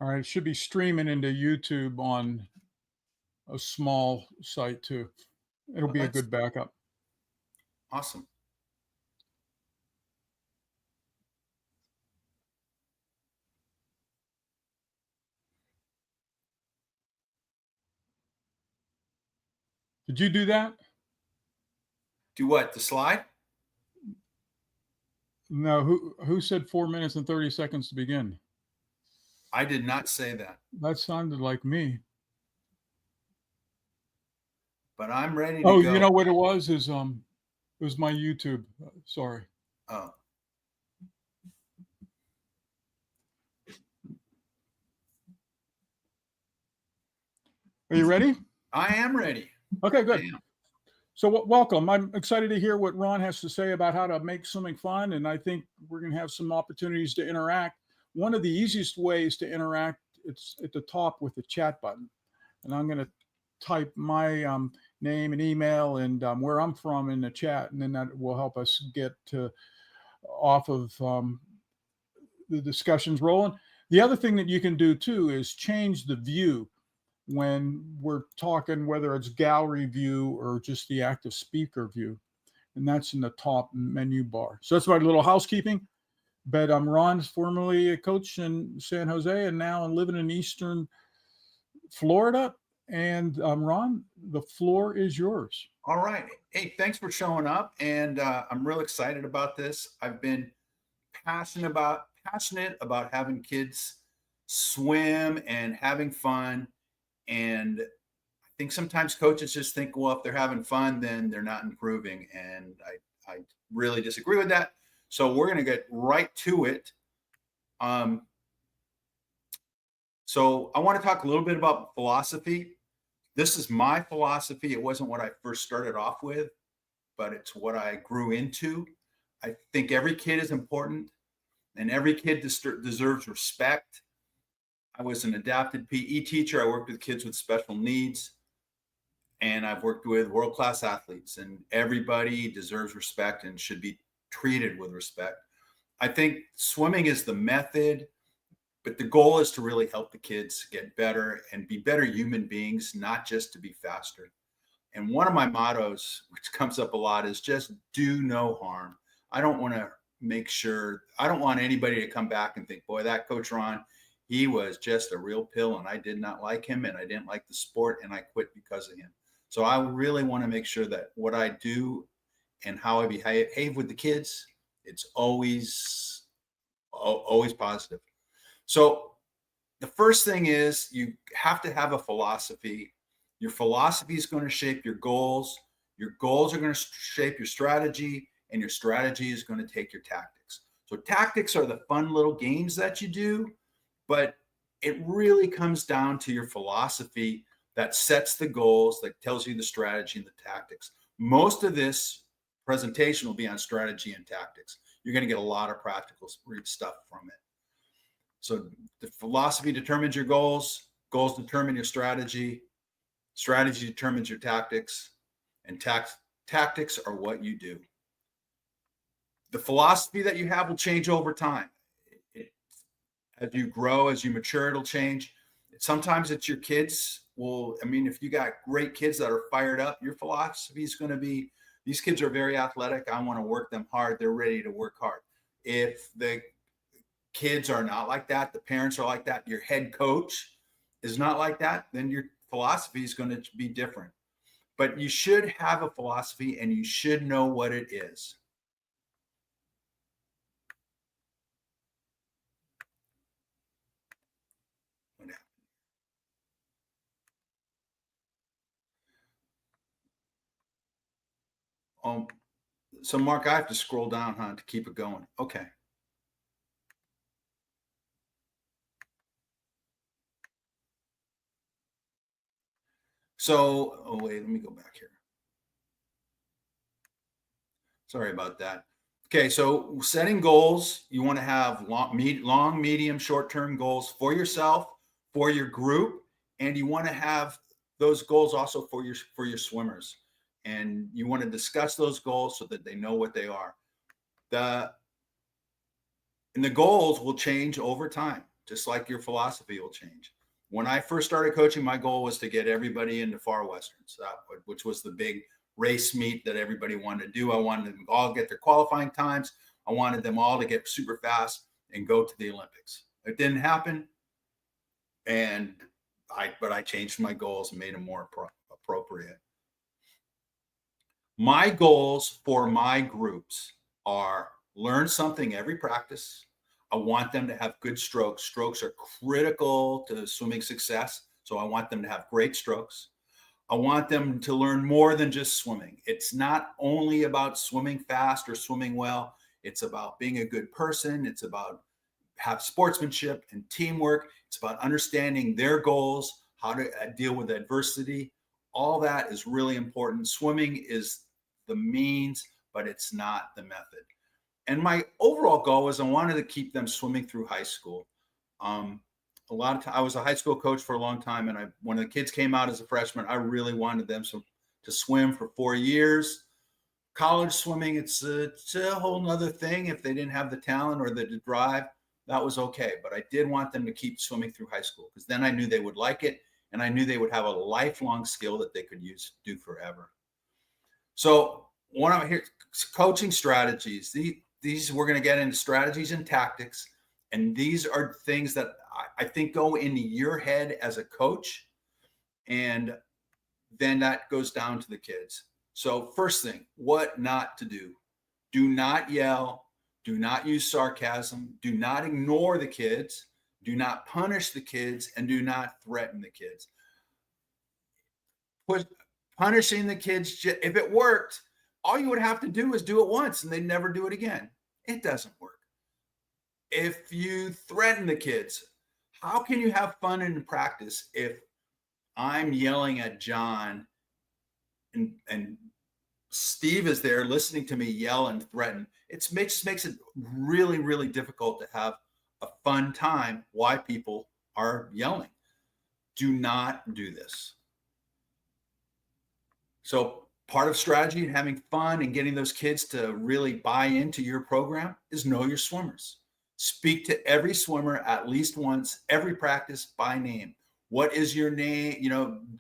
All right, it should be streaming into YouTube on a small site too. It'll Oh, be a that's good backup. awesome. Did you do that? Do what? The slide? No, who said 4 minutes and 30 seconds to begin? I did not say that, That sounded like me. but I'm ready to Oh, you go. know what it was is it was my YouTube. Sorry. Oh, Are you ready? I am ready. Okay, I good. am. So welcome. I'm excited to hear what Ron has to say about how to make swimming fun, and I think we're going to have some opportunities to interact. One of the easiest ways to interact, it's at the top with the chat button, and I'm going to type my name and email and where I'm from in the chat, and then that will help us get off of the discussions rolling. The other thing that you can do too is change the view when we're talking, whether it's gallery view or just the active speaker view. And that's in the top menu bar. So that's my little housekeeping. But I'm Ron, formerly a coach in San Jose, and now I'm living in Eastern Florida. And Ron, the floor is yours. All right. Hey, thanks for showing up, and I'm real excited about this. I've been passionate about having kids swim and having fun, and I think sometimes coaches just think, well, if they're having fun, then they're not improving, and I really disagree with that. So we're going to get right to it. Um, so I want to talk a little bit about philosophy. This is my philosophy. It wasn't what I first started off with, but it's what I grew into. I think every kid is important and every kid deserves respect. I was an adapted PE teacher. I worked with kids with special needs, and I've worked with world class athletes, and everybody deserves respect and should be treated with respect. I think swimming is the method, but the goal is to really help the kids get better and be better human beings, not just to be faster. And one of my mottos, which comes up a lot, is just do no harm. I don't want to I don't want anybody to come back and think, boy, that Coach Ron, he was just a real pill and I did not like him and I didn't like the sport and I quit because of him. So I really want to make sure that what I do and how I behave with the kids, it's always positive. So the first thing is you have to have a philosophy. Your philosophy is going to shape your goals. Your goals are going to shape your strategy, and your strategy is going to take your tactics. So tactics are the fun little games that you do, but it really comes down to your philosophy that sets the goals, that tells you the strategy and the tactics. Most of this presentation will be on strategy and tactics. You're going to get a lot of practical stuff from it. So the philosophy determines your goals, goals determine your strategy determines your tactics, and tactics are what you do. The philosophy that you have will change over time. As you grow, as you mature, it'll change. Sometimes it's your kids if you got great kids that are fired up, your philosophy is going to be, these kids are very athletic. I want to work them hard. They're ready to work hard. If the kids are not like that, the parents are like that, your head coach is not like that, then your philosophy is going to be different. But you should have a philosophy and you should know what it is. So Mark, I have to scroll down, to keep it going. Okay. So, wait, let me go back here. Sorry about that. Okay, so setting goals, you want to have long, medium, short-term goals for yourself, for your group, and you want to have those goals also for your swimmers. And you want to discuss those goals so that they know what they are. And the goals will change over time. just like your philosophy will change. When I first started coaching, my goal was to get everybody into Far Westerns, which was the big race meet that everybody wanted to do. I wanted them all to get their qualifying times. I wanted them all to get super fast and go to the Olympics. It didn't happen. But I changed my goals and made them more appropriate. My goals for my groups are learn something every practice. I want them to have good strokes. Strokes are critical to swimming success. So I want them to have great strokes. I want them to learn more than just swimming. It's not only about swimming fast or swimming well. It's about being a good person. It's about have sportsmanship and teamwork. It's about understanding their goals, how to deal with adversity. All that is really important. Swimming is the means, but it's not the method. And my overall goal was I wanted to keep them swimming through high school. A lot of time, I was a high school coach for a long time, and when the kids came out as a freshman, I really wanted them to swim for 4 years. College swimming, it's a whole nother thing. If they didn't have the talent or the drive, that was okay. But I did want them to keep swimming through high school, because then I knew they would like it, and I knew they would have a lifelong skill that they could do forever. So when I'm here, coaching strategies, these we're going to get into strategies and tactics. And these are things that I think go into your head as a coach. And then that goes down to the kids. So first thing, what not to do. Do not yell. Do not use sarcasm. Do not ignore the kids. Do not punish the kids, and do not threaten the kids. Punishing the kids, if it worked, all you would have to do is do it once and they'd never do it again. It doesn't work. If you threaten the kids, how can you have fun in practice if I'm yelling at John and Steve is there listening to me yell and threaten? It makes it really, really difficult to have a fun time why people are yelling. Do not do this. So part of strategy and having fun and getting those kids to really buy into your program is know your swimmers. Speak to every swimmer at least once, every practice by name. What is your name?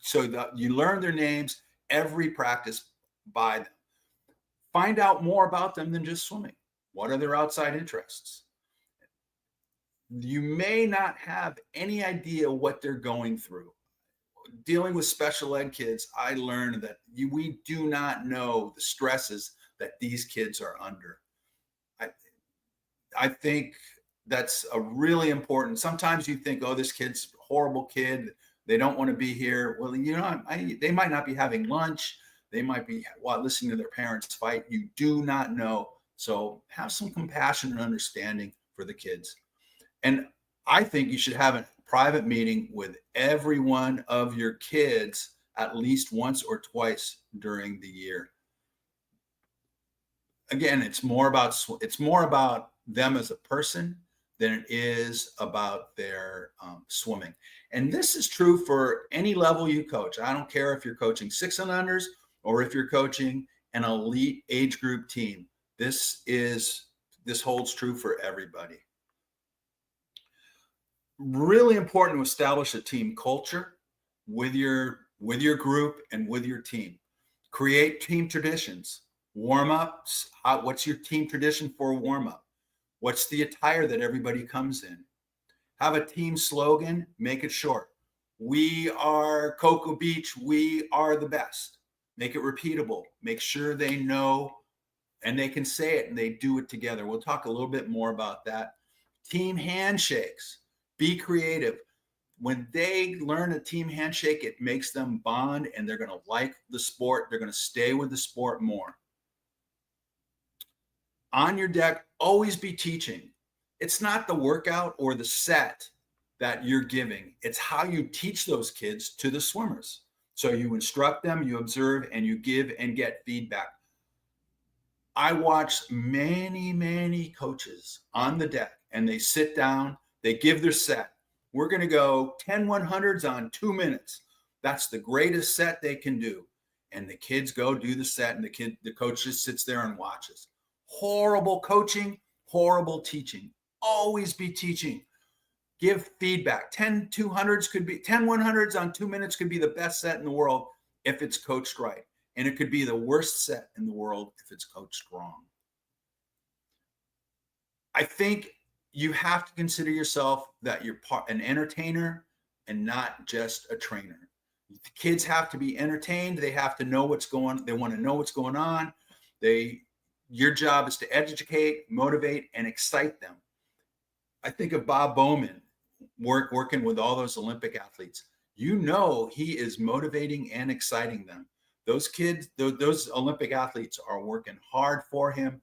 So that you learn their names every practice by them. Find out more about them than just swimming. What are their outside interests? You may not have any idea what they're going through. Dealing with special ed kids, I learned that we do not know the stresses that these kids are under. I think that's a really important. Sometimes you think, oh, this kid's a horrible kid. They don't want to be here. Well, they might not be having lunch. They might be listening to their parents fight. You do not know. So have some compassion and understanding for the kids. And I think you should have a private meeting with every one of your kids at least once or twice during the year. Again, it's more about them as a person than it is about their swimming. And this is true for any level you coach. I don't care if you're coaching 6 and unders or if you're coaching an elite age group team. This holds true for everybody. Really important to establish a team culture with your group and with your team. Create team traditions. Warm-ups. What's your team tradition for a warm-up? What's the attire that everybody comes in? Have a team slogan. Make it short. We are Cocoa Beach. We are the best. Make it repeatable. Make sure they know and they can say it and they do it together. We'll talk a little bit more about that. Team handshakes. Be creative. When they learn a team handshake, it makes them bond and they're going to like the sport. They're going to stay with the sport more. On your deck, always be teaching. It's not the workout or the set that you're giving. It's how you teach those kids to the swimmers. So you instruct them, you observe, and you give and get feedback. I watched many, many coaches on the deck, and they sit down, they give their set. We're going to go 10 100s on 2 minutes. That's the greatest set they can do. And the kids go do the set, and the coach just sits there and watches. Horrible coaching, horrible teaching. Always be teaching. Give feedback. 10 200s could be 10 100s on 2 minutes could be the best set in the world if it's coached right. And it could be the worst set in the world if it's coached wrong. I think you have to consider yourself that you're an entertainer and not just a trainer. The kids have to be entertained. They have to know what's going on. They want to know what's going on. Your job is to educate, motivate, and excite them. I think of Bob Bowman working with all those Olympic athletes. You know, he is motivating and exciting them. Those kids, those Olympic athletes are working hard for him.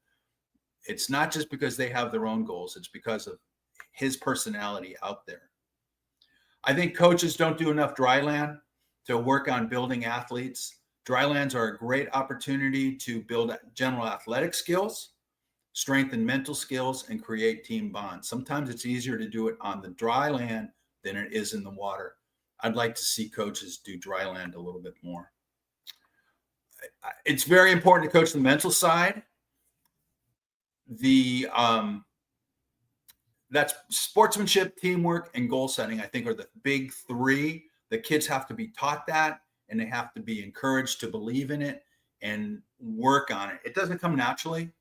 It's not just because they have their own goals. It's because of his personality out there. I think coaches don't do enough dry land to work on building athletes. Dry lands are a great opportunity to build general athletic skills, strengthen mental skills, and create team bonds. Sometimes it's easier to do it on the dry land than it is in the water. I'd like to see coaches do dry land a little bit more. It's very important to coach the mental side. That's sportsmanship, teamwork, and goal setting, I think, are the big three. The kids have to be taught that, and they have to be encouraged to believe in it and work on it. It doesn't come naturally.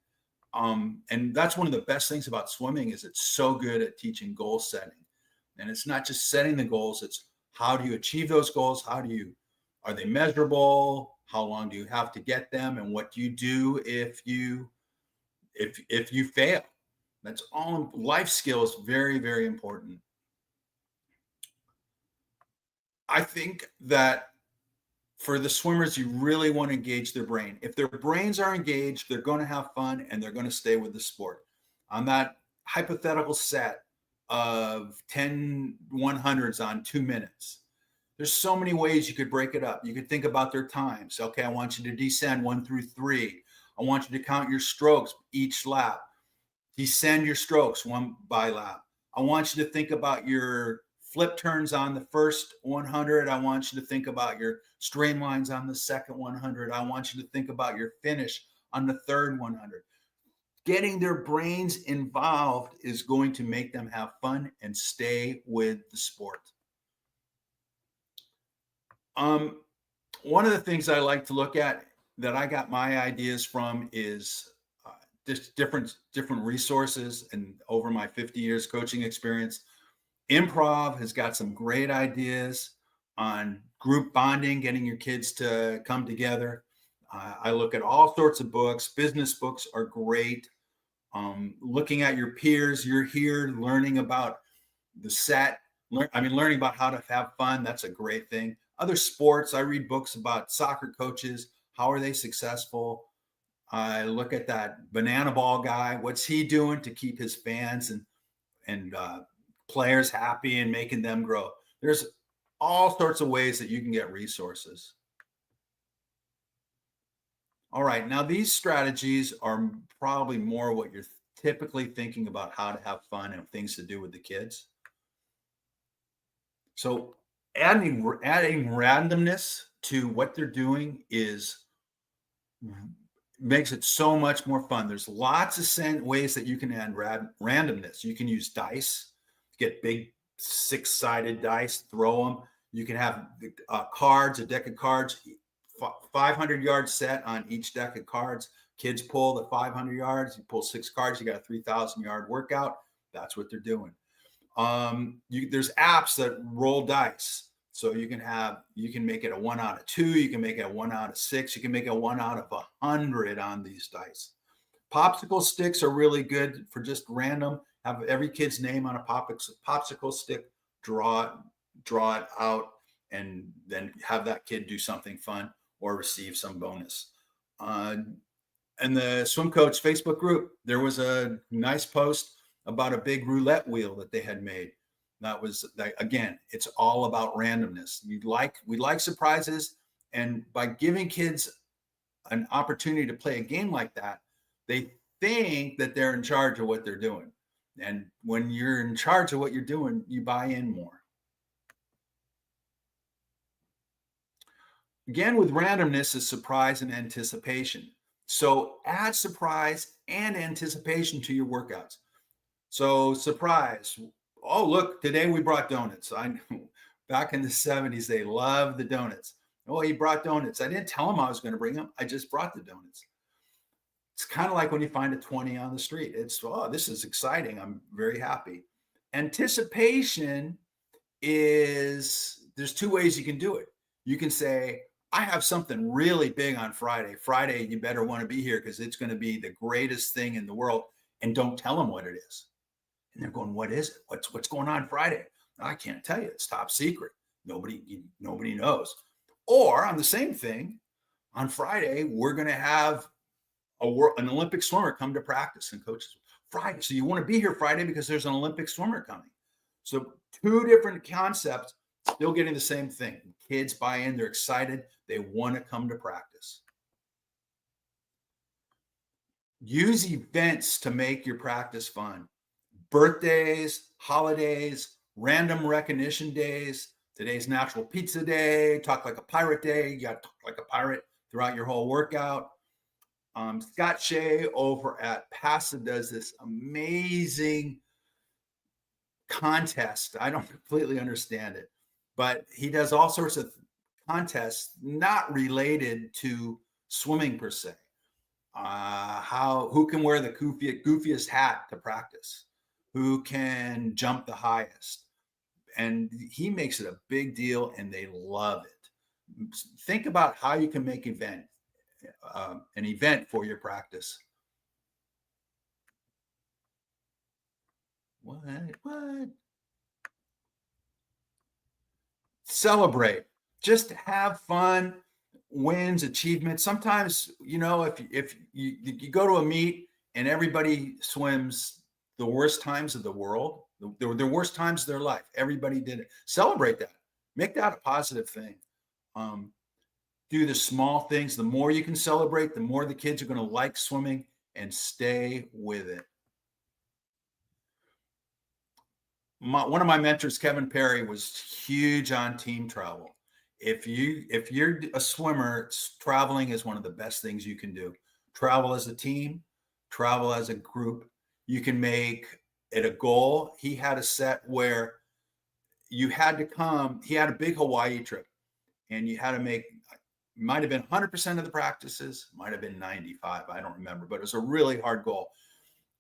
And that's one of the best things about swimming is it's so good at teaching goal setting. And it's not just setting the goals, it's how do you achieve those goals? Are they measurable? How long do you have to get them? And what do you do if you fail? That's all. Life skills, very, very important. I think that for the swimmers, you really want to engage their brain. If their brains are engaged, they're going to have fun and they're going to stay with the sport. On that hypothetical set of 10 100s on 2 minutes, there's so many ways you could break it up. You could think about their times. Okay, I want you to descend 1 through 3. I want you to count your strokes each lap. Descend your strokes one by lap. I want you to think about your flip turns on the first 100. I want you to think about your streamlines on the second 100. I want you to think about your finish on the third 100. Getting their brains involved is going to make them have fun and stay with the sport. One of the things I like to look at that I got my ideas from is just different resources, and over my 50 years coaching experience, improv has got some great ideas on group bonding, getting your kids to come together. I look at all sorts of books. Business books are great. Looking at your peers, you're here learning about the set. Learning about how to have fun. That's a great thing. Other sports, I read books about soccer coaches. How are they successful? I look at that banana ball guy. What's he doing to keep his fans and players happy and making them grow? There's all sorts of ways that you can get resources. All right, now these strategies are probably more what you're typically thinking about how to have fun and things to do with the kids. So adding randomness to what they're doing makes it so much more fun. There's lots of ways that you can add randomness. You can use dice, get big 6-sided dice, throw them. You can have cards, a deck of cards, 500 yard set on each deck of cards. Kids pull the 500 yards. You pull 6 cards, you got a 3,000 yard workout. That's what they're doing. There's apps that roll dice. So you can make it a 1 out of 2. You can make it a 1 out of 6. You can make a 1 out of 100 on these dice. Popsicle sticks are really good for just random. Have every kid's name on a popsicle stick, draw it out, and then have that kid do something fun or receive some bonus. And the Swim Coach Facebook group, there was a nice post about a big roulette wheel that they had made. Again, it's all about randomness. We like surprises, and by giving kids an opportunity to play a game like that, they think that they're in charge of what they're doing. And when you're in charge of what you're doing, you buy in more. Again, with randomness is surprise and anticipation. So add surprise and anticipation to your workouts. So surprise. Oh, look, today we brought donuts. I know back in the 70s, they loved the donuts. Oh, he brought donuts. I didn't tell him I was going to bring them. I just brought the donuts. It's kind of like when you find a 20 on the street. It's, oh, this is exciting. I'm very happy. Anticipation is there's two ways you can do it. You can say, I have something really big on Friday. Friday, you better want to be here because it's going to be the greatest thing in the world. And don't tell them what it is. And they're going, what is it? What's going on Friday? I can't tell you. It's top secret. Nobody knows. Or on the same thing, on Friday, we're going to have an Olympic swimmer come to practice and coaches Friday. So you want to be here Friday because there's an Olympic swimmer coming. So two different concepts, still getting the same thing. Kids buy in, they're excited, they want to come to practice. Use events to make your practice fun. Birthdays, holidays, random recognition days. Today's National Pizza Day, Talk Like a Pirate Day. You got to talk like a pirate throughout your whole workout. Scott Shea over at PASA does this amazing contest. I don't completely understand it, but he does all sorts of contests not related to swimming per se. Who can wear the goofiest hat to practice? Who can jump the highest? And he makes it a big deal, and they love it. Think about how you can make an event for your practice. What? Celebrate. Just have fun, wins, achievements. Sometimes, if you go to a meet and everybody swims the worst times of the world, the worst times of their life, everybody did it. Celebrate that. Make that a positive thing. Do the small things. The more you can celebrate, the more the kids are going to like swimming and stay with it. One of my mentors, Kevin Perry, was huge on team travel. If you're a swimmer, traveling is one of the best things you can do. Travel as a team, travel as a group. You can make it a goal. He had a set where you had to come. He had a big Hawaii trip, and you had to make. Might have been 100% of the practices, might have been 95. I don't remember, but it was a really hard goal.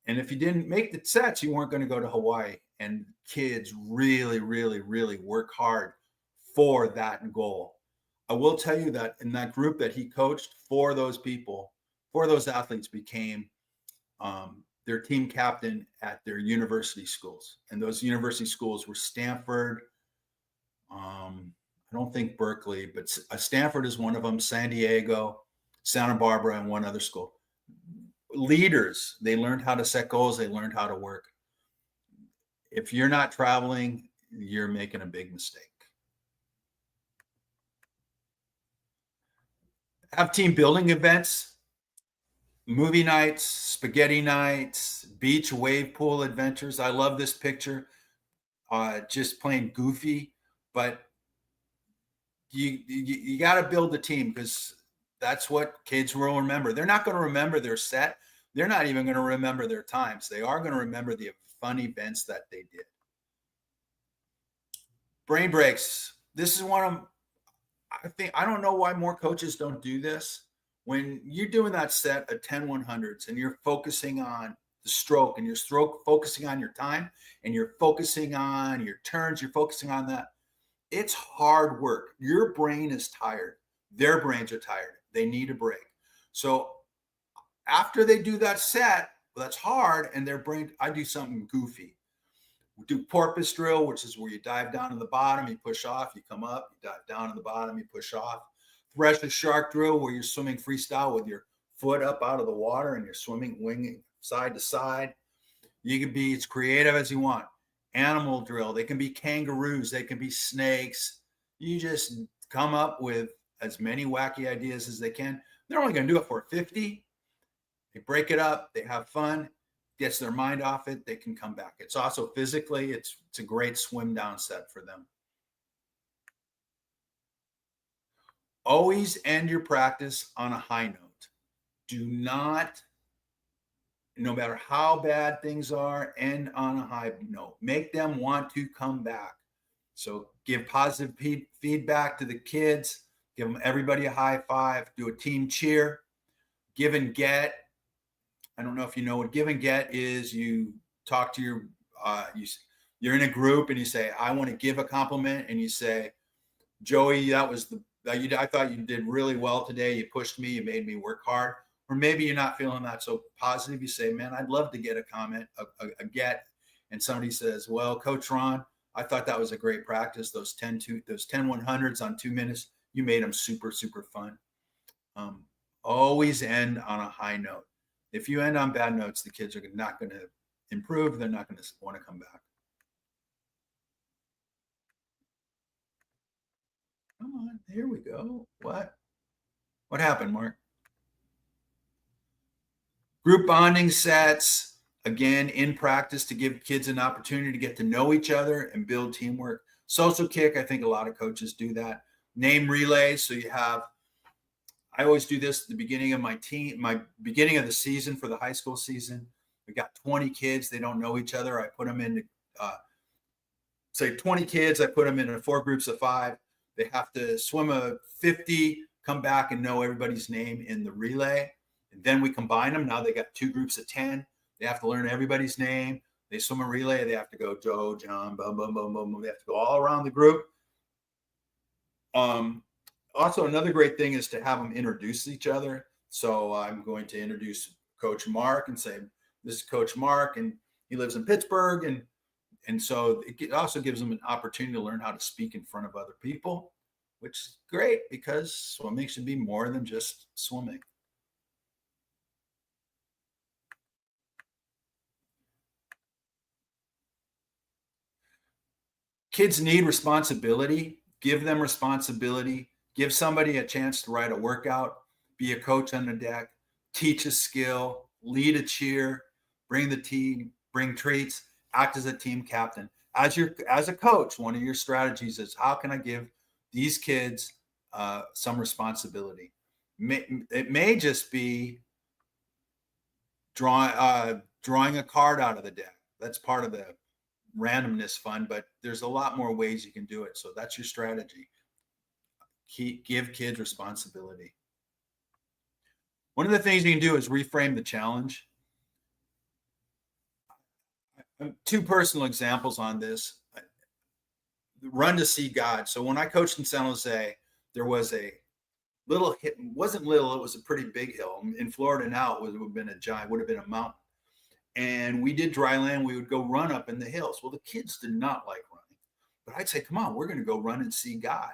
And if you didn't make the sets, you weren't going to go to Hawaii. And kids really, really, really work hard for that goal. I will tell you that in that group that he coached, for those athletes became their team captain at their university schools. And those university schools were Stanford. I don't think Berkeley, but Stanford is one of them, San Diego, Santa Barbara, and one other school. Leaders, they learned how to set goals. They learned how to work. If you're not traveling, you're making a big mistake. Have team building events, movie nights, spaghetti nights, beach wave pool adventures. I love this picture. Just plain goofy, but you got to build a team because that's what kids will remember. They're not going to remember their set. They're not even going to remember their times. They are going to remember the fun events that they did. Brain breaks. This is one of, I don't know why more coaches don't do this. When you're doing that set of 10 100s and you're focusing on the stroke and focusing on your time and you're focusing on your turns, you're focusing on that. It's hard work. Your brain is tired. Their brains are tired. They need a break. So after they do that set, that's hard, and their brain, I do something goofy. We do porpoise drill, which is where you dive down to the bottom, you push off, you come up, you dive down to the bottom, you push off. Thresh the shark drill, where you're swimming freestyle with your foot up out of the water and you're swimming winging side to side. You can be as creative as you want. Animal drill, they can be kangaroos, they can be snakes. You just come up with as many wacky ideas as they can. They're only going to do it for 50. They break it up, they have fun, gets their mind off it, they can come back. It's also physically, it's a great swim down set for them. Always end your practice on a high note. Do not no matter how bad things are, end on a high note. Make them want to come back. So give positive feedback to the kids. Give them everybody a high five. Do a team cheer. Give and get. I don't know if you know what give and get is. You talk to your you're in a group and you say, I want to give a compliment, and you say, Joey, I thought you did really well today. You pushed me, you made me work hard. Or maybe you're not feeling that so positive. You say, man, I'd love to get a comment, a get. And somebody says, well, Coach Ron, I thought that was a great practice. Those 10 100s on 2 minutes, you made them super, super fun. Always end on a high note. If you end on bad notes, the kids are not going to improve. They're not going to want to come back. Come on, here we go. What happened, Mark? Group bonding sets, again, in practice to give kids an opportunity to get to know each other and build teamwork. Social kick, I think a lot of coaches do that. Name relays, so you have, I always do this at the beginning of my beginning of the season for the high school season. We got 20 kids, they don't know each other. I put them into, say 20 kids, I put them into 4 groups of 5. They have to swim a 50, come back and know everybody's name in the relay. And then we combine them. Now they got 2 groups of 10. They have to learn everybody's name. They swim a relay. They have to go Joe, John, boom, boom, boom, boom. They have to go all around the group. Also, another great thing is to have them introduce each other. So I'm going to introduce Coach Mark and say, this is Coach Mark, and he lives in Pittsburgh. And so it also gives them an opportunity to learn how to speak in front of other people, which is great because swimming should be more than just swimming. Kids need responsibility. Give them responsibility. Give somebody a chance to write a workout, be a coach on the deck, teach a skill, lead a cheer, bring the team, bring treats, act as a team captain. As a coach, one of your strategies is, how can I give these kids some responsibility? It may just be drawing a card out of the deck. That's part of the randomness fun, but there's a lot more ways you can do it. So that's your strategy. Give kids responsibility. One of the things you can do is reframe the challenge. 2 personal examples on this. Run to see God. So when I coached in San Jose, there was a little hit. It wasn't little, it was a pretty big hill. In Florida now, it would have been a mountain. And we did dry land. We would go run up in the hills. Well, the kids did not like running, but I'd say, come on, we're going to go run and see God.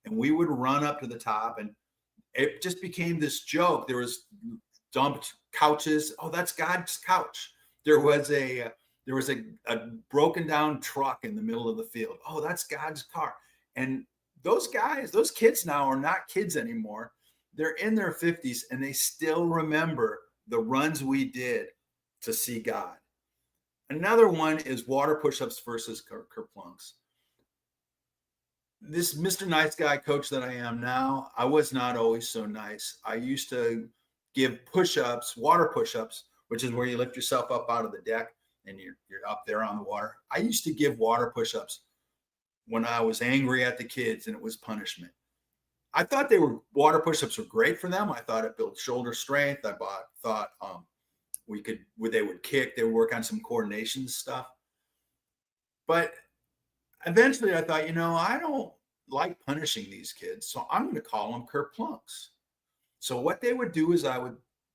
And we would run up to the top, and it just became this joke. There was dumped couches. Oh, that's God's couch. There was a broken down truck in the middle of the field. Oh, that's God's car. And those kids now are not kids anymore. They're in their 50s, and they still remember the runs we did to see God. Another one is water push-ups versus kerplunks. This Mr. Nice Guy coach that I am now, I was not always so nice. I used to give push-ups, water push-ups, which is where you lift yourself up out of the deck and you're up there on the water. I used to give water push-ups when I was angry at the kids, and it was punishment. I thought water push-ups were great for them. I thought it built shoulder strength. I thought they would kick, they would work on some coordination stuff. But eventually I thought, I don't like punishing these kids, so I'm going to call them kerplunks. So what they would do is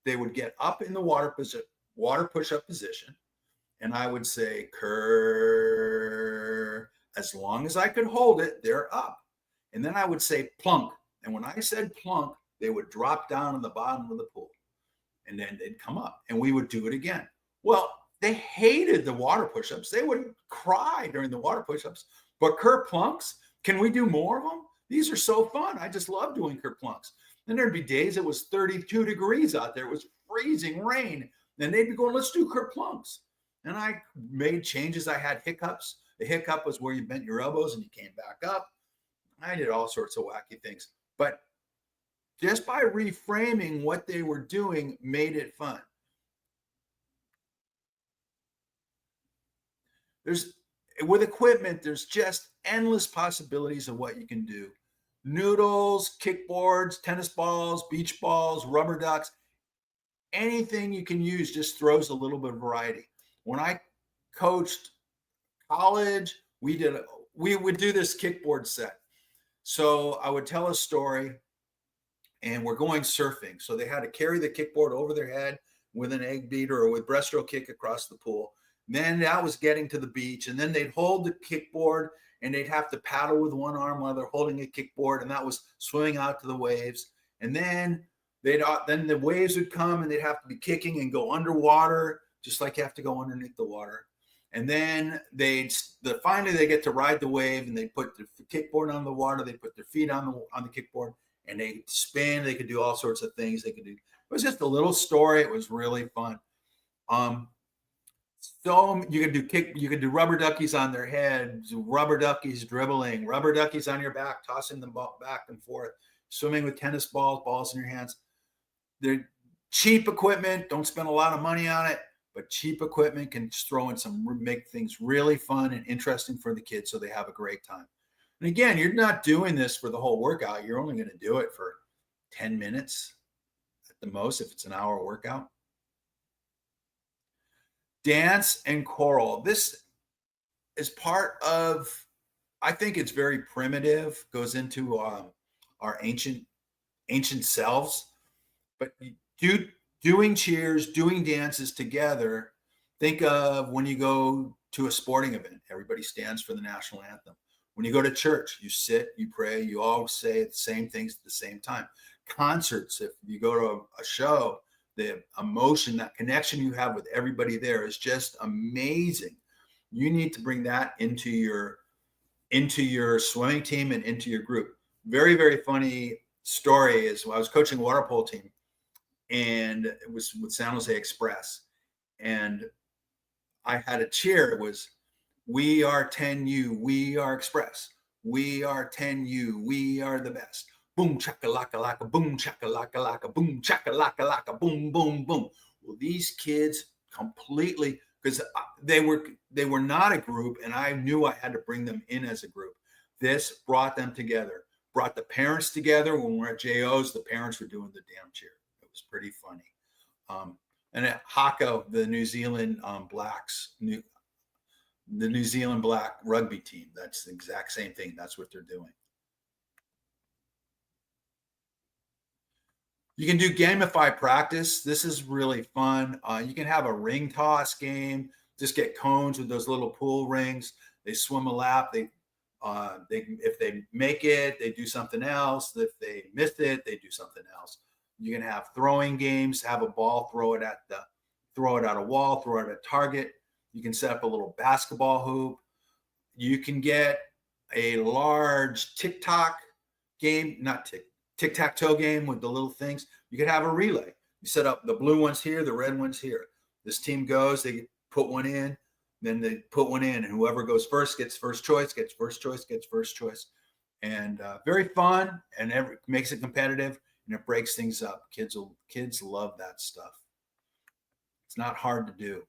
they would get up in the water push-up position, and I would say, Ker. As long as I could hold it, they're up. And then I would say plunk. And when I said plunk, they would drop down in the bottom of the pool. And then they'd come up, and we would do it again. Well, they hated the water push-ups. They would cry during the water push-ups. But kerplunks, can we do more of them? These are so fun. I just love doing kerplunks. Then there'd be days it was 32 degrees out there. It was freezing rain. And they'd be going, let's do kerplunks. And I made changes. I had hiccups. The hiccup was where you bent your elbows and you came back up. I did all sorts of wacky things. But just by reframing what they were doing made it fun. There's with equipment, there's just endless possibilities of what you can do. Noodles, kickboards, tennis balls, beach balls, rubber ducks, anything you can use just throws a little bit of variety. When I coached college, we would do this kickboard set. So I would tell a story, and we're going surfing. So they had to carry the kickboard over their head with an egg beater or with breaststroke kick across the pool. Then that was getting to the beach, and then they'd hold the kickboard and they'd have to paddle with one arm while they're holding a kickboard, and that was swimming out to the waves. And then then the waves would come and they'd have to be kicking and go underwater, just like you have to go underneath the water. And then finally they get to ride the wave, and they put the kickboard on the water, they put their feet on the kickboard, and they spin. They could do all sorts of things. They could do. It was just a little story. It was really fun. So you could do rubber duckies on their heads, rubber duckies dribbling, rubber duckies on your back, tossing them back and forth, swimming with tennis balls in your hands. They're cheap equipment. Don't spend a lot of money on it, but cheap equipment can throw in make things really fun and interesting for the kids so they have a great time. And again, you're not doing this for the whole workout. You're only going to do it for 10 minutes at the most if it's an hour workout. Dance and choral. This is part of, I think it's very primitive, goes into our ancient selves. But doing cheers, doing dances together. Think of when you go to a sporting event, everybody stands for the national anthem. When you go to church, you sit, you pray, you all say the same things at the same time. Concerts, if you go to a show, the emotion, that connection you have with everybody there is just amazing. You need to bring that into your swimming team and into your group. Very, very funny story is when I was coaching a water polo team, and it was with San Jose Express. And I had a cheer. It was, "We are 10U, we are Express. We are 10U, we are the best. Boom chakalaka laka, boom chakalaka laka, boom chakalaka laka, boom boom boom." Well, these kids completely, because they were not a group, and I knew I had to bring them in as a group. This brought them together, brought the parents together. When we're at JOs, the parents were doing the damn cheer. It was pretty funny. And at Haka, the New Zealand the New Zealand Black rugby team, that's the exact same thing. That's what they're doing. You can do gamified practice. This is really fun. You can have a ring toss game. Just get cones with those little pool rings. They swim a lap. If they make it, they do something else. If they miss it, they do something else. You can have throwing games. Have a ball, throw it at a wall, throw it at a target. You can set up a little basketball hoop. You can get a large tic-tac-toe game with the little things. You could have a relay. You set up the blue ones here, the red ones here. This team goes, they put one in, then they put one in, and whoever goes first gets first choice, And very fun, and makes it competitive, and it breaks things up. Kids love that stuff. It's not hard to do.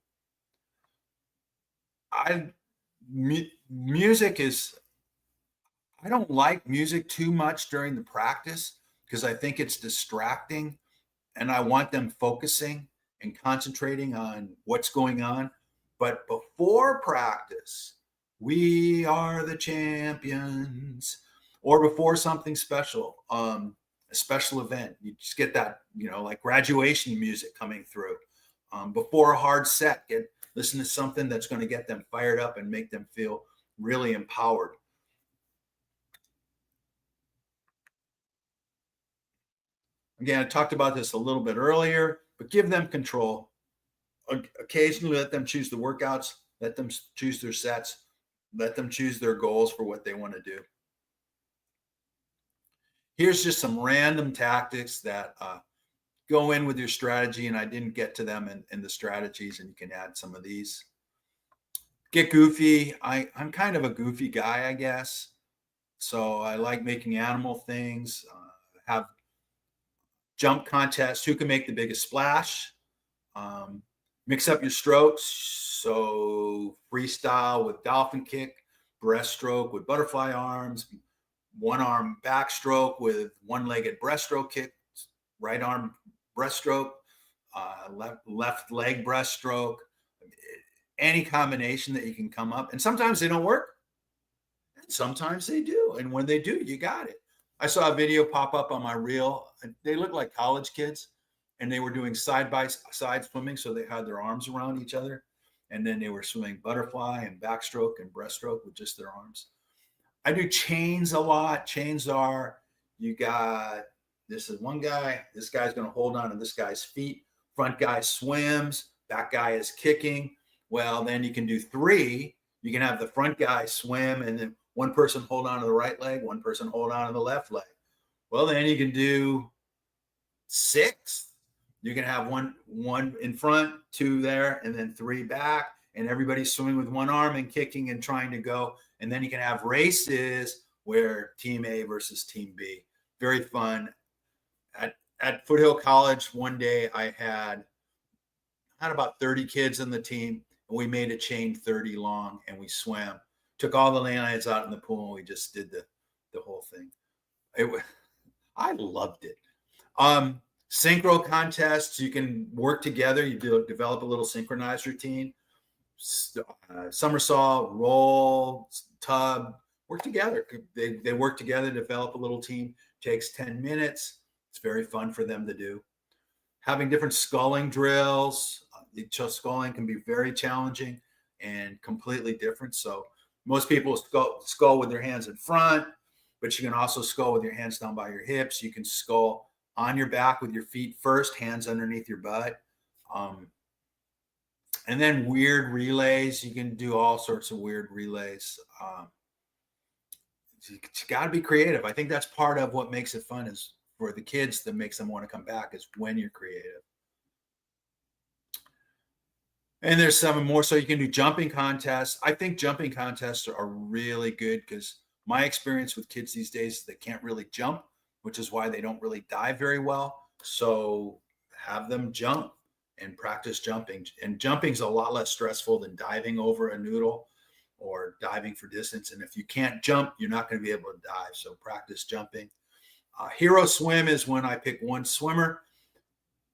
Music is, I don't like music too much during the practice because I think it's distracting, and I want them focusing and concentrating on what's going on. But before practice, we are the champions, or before something special, a special event, you just get that, like graduation music coming through. Before a hard set, listen to something that's going to get them fired up and make them feel really empowered. Again, I talked about this a little bit earlier, but give them control. Occasionally let them choose the workouts, let them choose their sets, let them choose their goals for what they want to do. Here's just some random tactics that go in with your strategy, and I didn't get to them in the strategies, and you can add some of these. Get goofy. I'm kind of a goofy guy, I guess. So I like making animal things, have jump contests, who can make the biggest splash, mix up your strokes. So freestyle with dolphin kick, breaststroke with butterfly arms, one arm backstroke with one-legged breaststroke kick, right arm breaststroke, left leg breaststroke, any combination that you can come up. And sometimes they don't work, and sometimes they do. And when they do, you got it. I saw a video pop up on my reel. They look like college kids, and they were doing side by side swimming. So they had their arms around each other, and then they were swimming butterfly and backstroke and breaststroke with just their arms. I do chains a lot. Chains are, you got, this is one guy, this guy's going to hold on to this guy's feet. Front guy swims, back guy is kicking. Well, then you can do 3. You can have the front guy swim, and then one person hold on to the right leg, one person hold on to the left leg. Well, then you can do 6. You can have one in front, 2 there, and then 3 back, and everybody's swimming with one arm and kicking and trying to go. And then you can have races where team A versus team B. Very fun. At Foothill College, one day I had about 30 kids in the team, and we made a chain 30 long, and we swam. Took all the lanyards out in the pool, and we just did the whole thing. I loved it. Synchro contests, you can work together. You develop a little synchronized routine. Somersault, roll, tub, work together. They work together, develop a little team. Takes 10 minutes. It's very fun for them to do. Having different sculling drills. Sculling can be very challenging and completely different. So most people skull with their hands in front, but you can also skull with your hands down by your hips. You can skull on your back with your feet first, hands underneath your butt. And then weird relays. You can do all sorts of weird relays. You got to be creative. I think that's part of what makes it fun, is for the kids, that makes them want to come back, is when you're creative. And there's 7 more. So you can do jumping contests. I think jumping contests are really good, because my experience with kids these days is they can't really jump, which is why they don't really dive very well. So have them jump and practice jumping. And jumping's a lot less stressful than diving over a noodle or diving for distance. And if you can't jump, you're not going to be able to dive. So practice jumping. Hero swim is when I pick one swimmer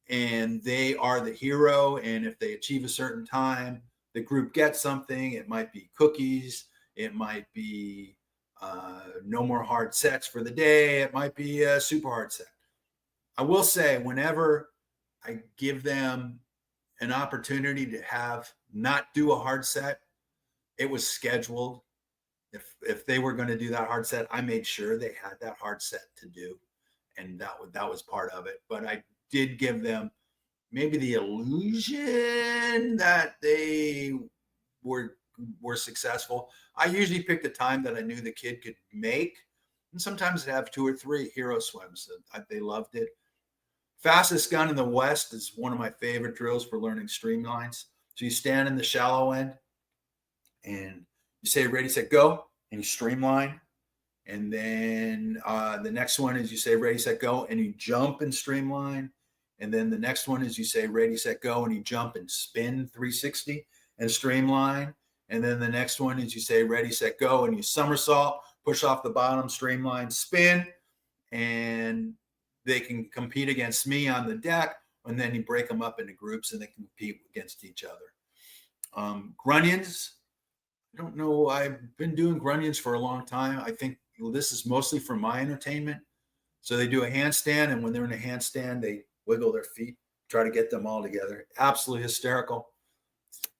and they are the hero. And if they achieve a certain time, the group gets something. It might be cookies. It might be no more hard sets for the day. It might be a super hard set. I will say, whenever I give them an opportunity to not do a hard set, it was scheduled. If they were going to do that hard set, I made sure they had that hard set to do, and that was part of it. But I did give them maybe the illusion that they were successful. I usually picked a time that I knew the kid could make, and sometimes I'd have 2 or 3 hero swims. They loved it. Fastest gun in the West is one of my favorite drills for learning streamlines. So you stand in the shallow end and you say ready, set, go, and you streamline. And then the next one is you say ready, set, go, and you jump and streamline. And then the next one is you say ready, set, go, and you jump and spin 360 and streamline. And then the next one is you say ready, set, go, and you somersault, push off the bottom, streamline, spin, and they can compete against me on the deck, and then you break them up into groups and they can compete against each other. Grunions, I don't know. I've been doing grunions for a long time. I think this is mostly for my entertainment. So they do a handstand, and when they're in a handstand, they wiggle their feet, try to get them all together. Absolutely hysterical.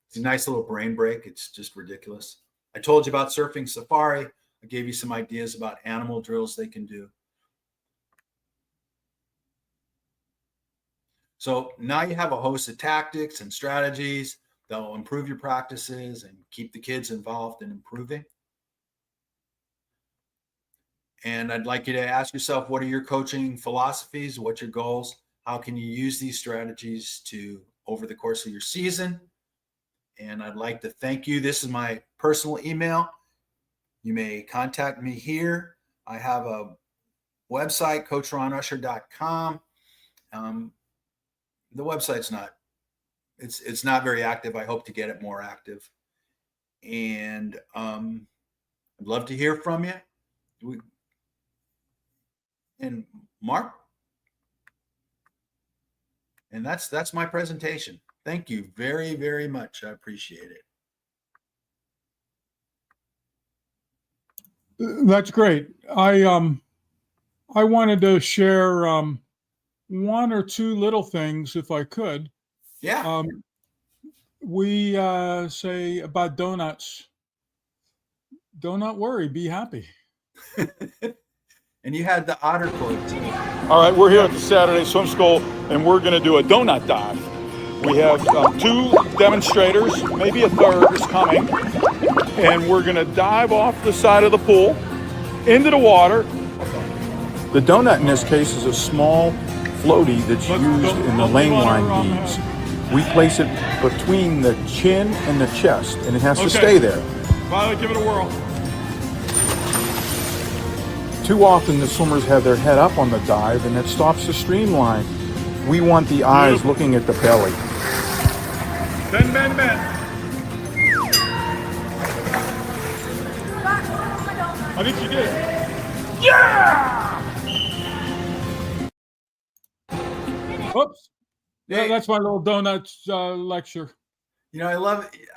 It's a nice little brain break. It's just ridiculous. I told you about surfing safari. I gave you some ideas about animal drills they can do. So now you have a host of tactics and strategies that will improve your practices and keep the kids involved in improving. And I'd like you to ask yourself, what are your coaching philosophies? What's your goals? How can you use these strategies over the course of your season? And I'd like to thank you. This is my personal email. You may contact me here. I have a website, coachronusher.com. The website's it's not very active. I hope to get it more active. and I'd love to hear from you. And Mark, and that's my presentation. Thank you very, very much. I appreciate it. That's great. I wanted to share one or two little things if I could. Yeah. We say about donuts. Do not worry, be happy. And you had the otter quote too. All right, we're here at the Saturday Swim School, and we're going to do a donut dive. We have 2 demonstrators, maybe a third is coming, and we're going to dive off the side of the pool into the water. The donut in this case is a small floaty that's used in the lane line beads. We place it between the chin and the chest, and it has to stay there. Violet, give it a whirl. Too often the swimmers have their head up on the dive, and that stops the streamline. We want the eyes looking at the belly. Bend, bend, bend. I think you did. Yeah! Oops. Yeah, that's my little donuts lecture. You know, I love it.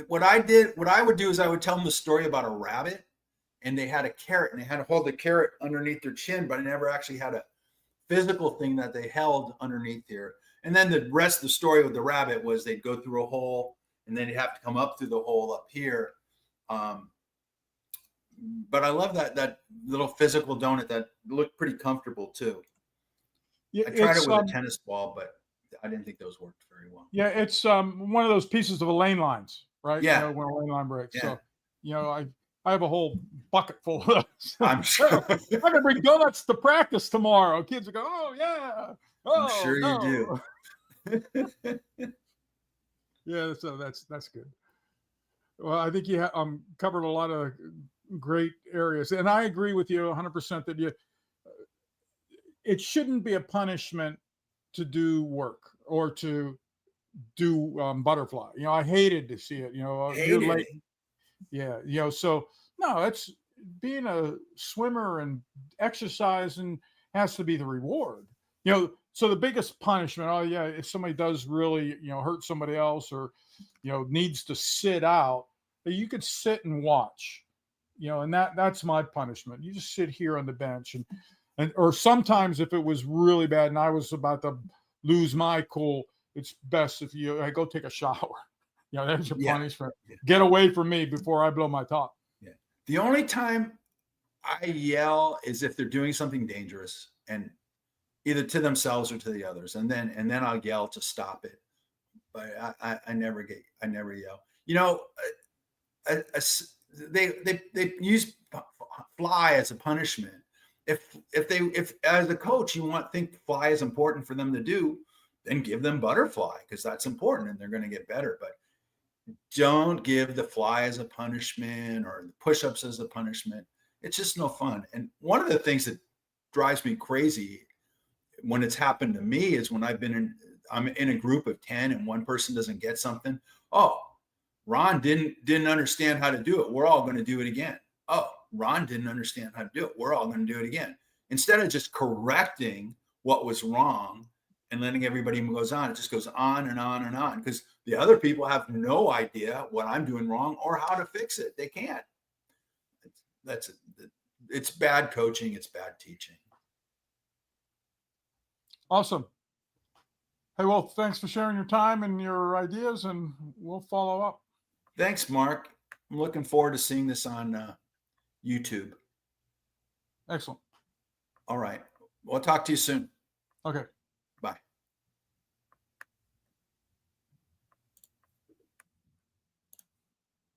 What I would do is I would tell them the story about a rabbit, and they had a carrot, and they had to hold the carrot underneath their chin, but I never actually had a physical thing that they held underneath here. And then the rest of the story with the rabbit was they'd go through a hole, and then they'd have to come up through the hole up here. But I love that little physical donut that looked pretty comfortable too. Yeah, I tried it with a tennis ball, but I didn't think those worked very well. Yeah, it's one of those pieces of a lane lines, right? Yeah. You know, when a lane line breaks. Yeah. So, you know, I have a whole bucket full of those. I'm sure. I'm gonna bring donuts to practice tomorrow. Kids will go, oh yeah. Oh, I'm sure no. you do. Yeah, so that's good. Well, I think you covered a lot of great areas, and I agree with you 100% that it shouldn't be a punishment to do work or to do butterfly. You know, I hated to see it. You know, you're late. Yeah, you know, so no, it's being a swimmer and exercising has to be the reward. You know, so the biggest punishment, oh yeah, if somebody does really, you know, hurt somebody else or, you know, needs to sit out, you could sit and watch, you know, and that's my punishment. You just sit here on the bench and or sometimes if it was really bad and I was about to lose my cool, it's best if you go take a shower. You know, there's your punishment. Yeah. Get away from me before I blow my top. Yeah. The only time I yell is if they're doing something dangerous and either to themselves or to the others. And then I'll yell to stop it. But I never yell. You know, they use fly as a punishment. If as a coach you think fly is important for them to do, then give them butterfly because that's important and they're going to get better. But don't give the fly as a punishment or the push-ups as a punishment. It's just no fun. And one of the things that drives me crazy when it's happened to me is when I'm in a group of 10 and one person doesn't get something. Oh, Ron didn't understand how to do it. We're all going to do it again. Oh, Ron didn't understand how to do it. We're all going to do it again. Instead of just correcting what was wrong and letting everybody goes on, it just goes on and on and on because the other people have no idea what I'm doing wrong or how to fix it. They can't. It's bad coaching. It's bad teaching. Awesome. Hey, well, thanks for sharing your time and your ideas, and we'll follow up. Thanks, Mark. I'm looking forward to seeing this on YouTube. Excellent. All right. We'll talk to you soon. Okay.